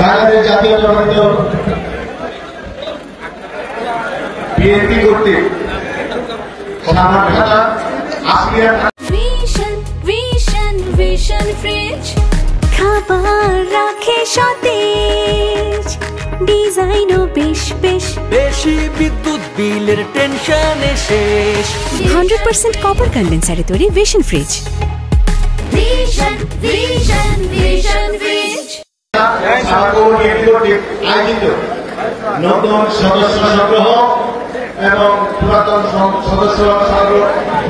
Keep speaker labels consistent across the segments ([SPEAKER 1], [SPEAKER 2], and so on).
[SPEAKER 1] বাংলাদেশ জাতীয় বিএনপি কর্তৃক
[SPEAKER 2] খাবার রাখে সতেজ, ডিজাইনও বেশ বেশ,
[SPEAKER 3] বেশি বিদ্যুৎ বিলের টেনশনে শেষ।
[SPEAKER 2] 100% কপার কন্ডেন্সারে তৈরি ভিশন ফ্রিজ।
[SPEAKER 1] নতুন সদস্য সংগ্রহ এবং পুরাতন সদস্য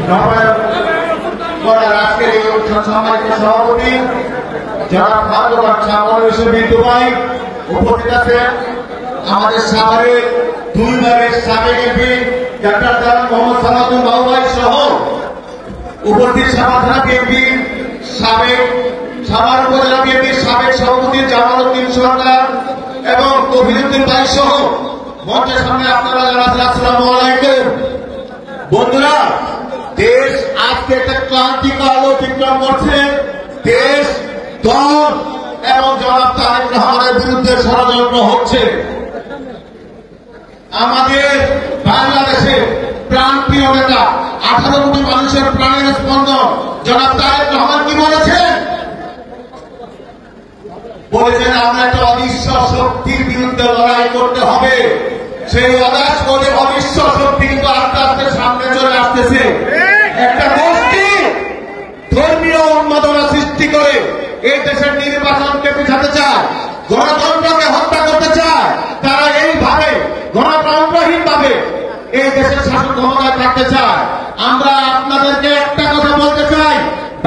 [SPEAKER 1] নবায়ন করার আজকের এই অনুষ্ঠান সম্মানিত সভাপতি যারা ভাগ্যবান সামনে বিন্দু ভাই উপস্থিত আছেন। আমাদের সাভারের 2 বারের সাবেক এমপি ডাক্তার মোহাম্মদ সালাউদ্দিন বাবু ভাই সহ উপস্থিত সাভার থানা বিএনপি সাবেক সাভার উপজেলা বিএনপির সাবেক সভাপতি জামালউদ্দিন সরকার এবং কবিরউদ্দিন ভাই সহ মঞ্চের সামনে আপনারা যারা আছেন, আসসালামু আলাইকুম। বন্ধুরা, দেশ আজকে একটা ক্লান্তিকাল অতিক্রম করছে। দেশ দল এবং জনাব তারেক রহমানের বিরুদ্ধে ষড়যন্ত্র হচ্ছে। আমাদের বাংলাদেশে প্রাণপ্রিয় নেতা 18 কোটি মানুষের প্রাণের স্পন্দন জনাব তারেক রহমান কি বলেছেন? বলেছেন আমরা একটা অদৃশ্য শক্তির বিরুদ্ধে লড়াই করতে হবে। সেই অদৃশ্য শক্তি কিন্তু আস্তে আস্তে সামনে চলে আসতেছে। একটা গোষ্ঠী ধর্মীয় উন্মাদনা সৃষ্টি করে এই দেশের নির্বাচনকে পিছাতে চায়, গণতন্ত্রকে হত্যা করতে চায়। তারা এইভাবে গণতন্ত্রহীন ভাবে এই দেশের শাসন ক্ষমতায় থাকতে চায়। আমরা আপনাদেরকে একটা কথা বলতে চাই,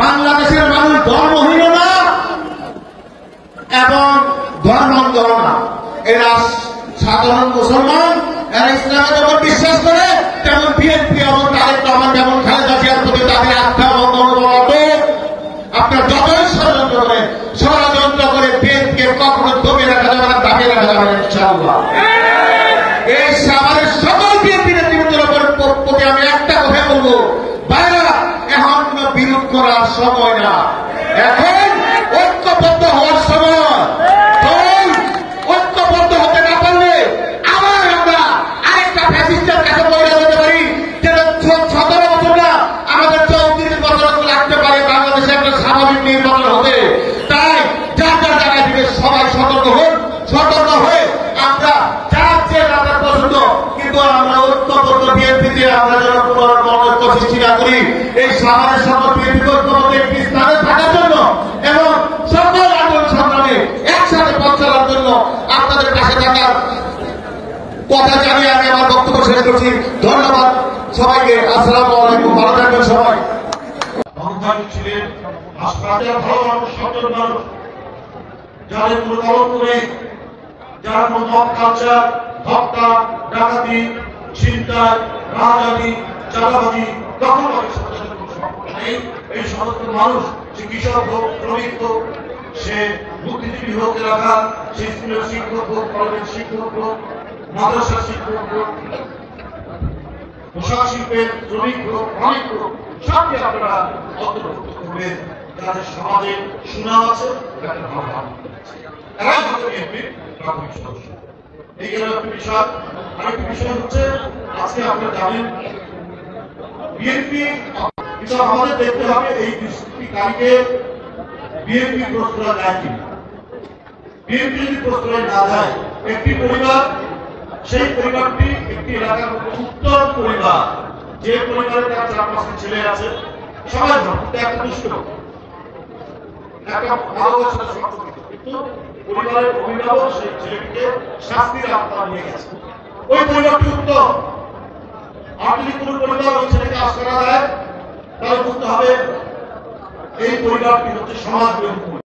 [SPEAKER 1] বাংলাদেশের মানুষ ধর্মহীন না এবং ধর্মান্ধ না। এরা সাধারণ মুসলমান, এরা ইসলামে যেমন বিশ্বাস করে তেমন বিএনপি এবং তারেক রহমান যেমন খালেদা জিয়ার প্রতি তাদের আস্থা এবং মনোবল। আপনার যতই ষড়যন্ত্র করে বিএনপিকে কখনো দমিয়ে রাখা যাবে না, দাবিয়ে রাখা যাবে না ইনশাআল্লাহ। এই সাভারের সকল বিএনপি নেতৃত্বের প্রতি আমি একটা কথা বলবো, ভাইরা এখন কোন বিরোধ করার সময় না, এখন ঐক্যবদ্ধ হওয়ার সময়। ঐক্যবদ্ধ হতে না পারলে আবার আমরা আরেকটা ফ্যাসিস্টের কাছে পড়ে যেতে পারি। যেটা 17 বছর না, আমাদের 34 বছর লাগতে পারে বাংলাদেশে একটা স্বাভাবিক নির্বাচন হবে। তাই যার যার জায়গায় থেকে সবাই সতর্ক হয়ে আমরা যার যে রাজার পছন্দ, কিন্তু আমরা ঐক্যবদ্ধ বিএনপিতে আমরা যেন কোনো ঐক্য সৃষ্টি না করি। এই সাভারের সকল বিএনপি ঐক্যবদ্ধ একটি স্থানে থাকার জন্য এবং সকল আন্দোলন সংগ্রামে একসাথে পথ চলার জন্য আপনাদের পাশে থাকার কথা জানিয়ে আমি আমার বক্তব্য শেষ করছি। ধন্যবাদ সবাইকে। আসসালামু আলাইকুম। ভালো থাকবেন সবাই। ছিলেন হাসপাতালের ভালো মানুষ, সচেতন মানুষ, যাদের কোনো কলঙ্ক নেই, যারা কোনো মদ কালচার, হত্যা, ডাকাতি, ছিনতাই, রাহাজানি, চাঁদাবাজি কখনো নেই। এই সচেতন মানুষ, সে কৃষক হোক, শ্রমিক হোক, সে বুদ্ধিজীবী হোক, এলাকা সে স্কুলের শিক্ষক হোক, কলেজের শিক্ষক হোক, মাদ্রাসার শিক্ষক হোক, পোশাক শিল্পের শ্রমিক হোক, অনেক হোক, সবকে আপনারা অন্তর্ভুক্ত করবেন যাদের সমাজে সুনাম আছে। এরাই হচ্ছে বিএনপির প্রাথমিক সদস্য। এই গেল একটি বিষয়। আরেকটি বিষয় হচ্ছে, আজকে আপনারা জানেন বিএনপি, কিন্তু আমাদের দেখতে হবে এই দুষ্কৃতিকারীকে বিএনপি প্রশ্রয় দেয় কিনা। বিএনপি যদি প্রশ্রয় না দেয়, একটি পরিবার, সেই পরিবারটি একটি এলাকার উত্তম পরিবার, যে পরিবারে তার 4-5টি ছেলে আছে, সবাই একটা দুষ্ট, একটা ভালোবাসার সম্পর্কিত, কিন্তু পরিবারের অভিভাবক সেই ছেলেটিকে শাস্তির আওতায় নিয়ে গেছে। ওই পরিবারটি উত্তম। আর যদি কোন পরিবার ওই ছেলেকে আশ্রয় দেয়, তাহলে বুঝতে হবে এই পরিবারটি হচ্ছে সমাজ বিরোধী।